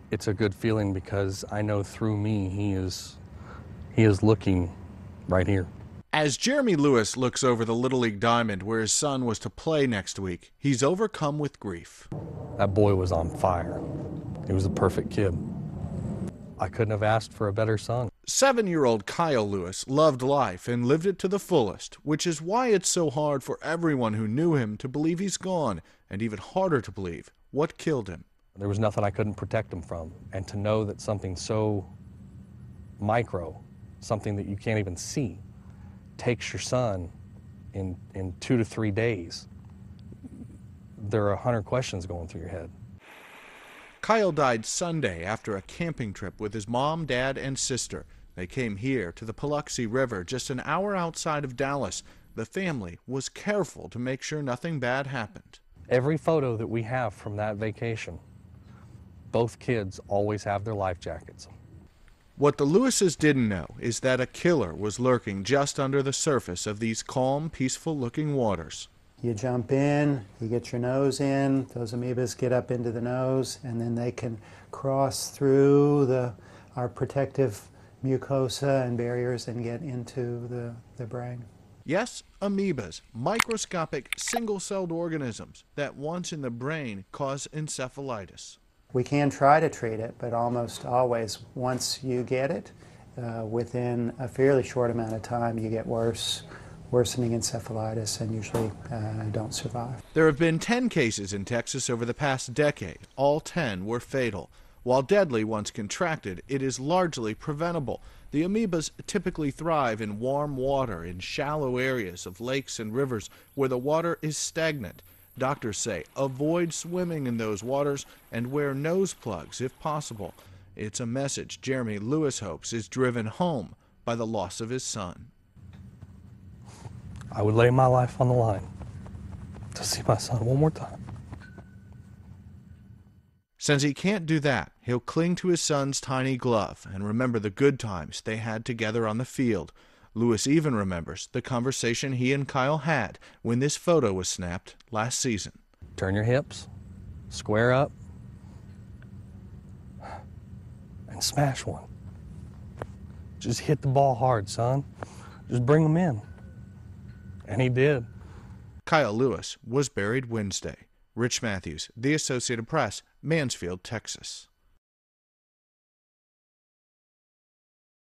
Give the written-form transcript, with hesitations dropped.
It's a good feeling because I know through me he is looking right here. As Jeremy Lewis looks over the Little League diamond where his son was to play next week, he's overcome with grief. That boy was on fire. He was a perfect kid. I couldn't have asked for a better son. 7-year-old Kyle Lewis loved life and lived it to the fullest, which is why it's so hard for everyone who knew him to believe he's gone, and even harder to believe what killed him. There was nothing I couldn't protect him from, and to know that something so micro, something that you can't even see, takes your son in 2 to 3 days, there are 100 questions going through your head. Kyle died Sunday after a camping trip with his mom, dad, and sister. They came here to the Paluxy River just an hour outside of Dallas. The family was careful to make sure nothing bad happened. Every photo that we have from that vacation, both kids always have their life jackets. What the Lewises didn't know is that a killer was lurking just under the surface of these calm, peaceful-looking waters. You jump in, you get your nose in, those amoebas get up into the nose, and then they can cross through our protective mucosa and barriers and get into the brain. Yes, amoebas, microscopic single-celled organisms that once in the brain cause encephalitis. We can try to treat it, but almost always, once you get it, within a fairly short amount of time, you get worsening encephalitis and usually don't survive. There have been 10 cases in Texas over the past decade. All 10 were fatal. While deadly once contracted, it is largely preventable. The amoebas typically thrive in warm water in shallow areas of lakes and rivers where the water is stagnant. Doctors say avoid swimming in those waters and wear nose plugs if possible. It's a message Jeremy Lewis hopes is driven home by the loss of his son. I would lay my life on the line to see my son one more time. Since he can't do that, he'll cling to his son's tiny glove and remember the good times they had together on the field. Lewis even remembers the conversation he and Kyle had when this photo was snapped last season. Turn your hips, square up, and smash one. Just hit the ball hard, son. Just bring them in. And he did. Kyle Lewis was buried Wednesday. Rich Matthews, The Associated Press, Mansfield, Texas.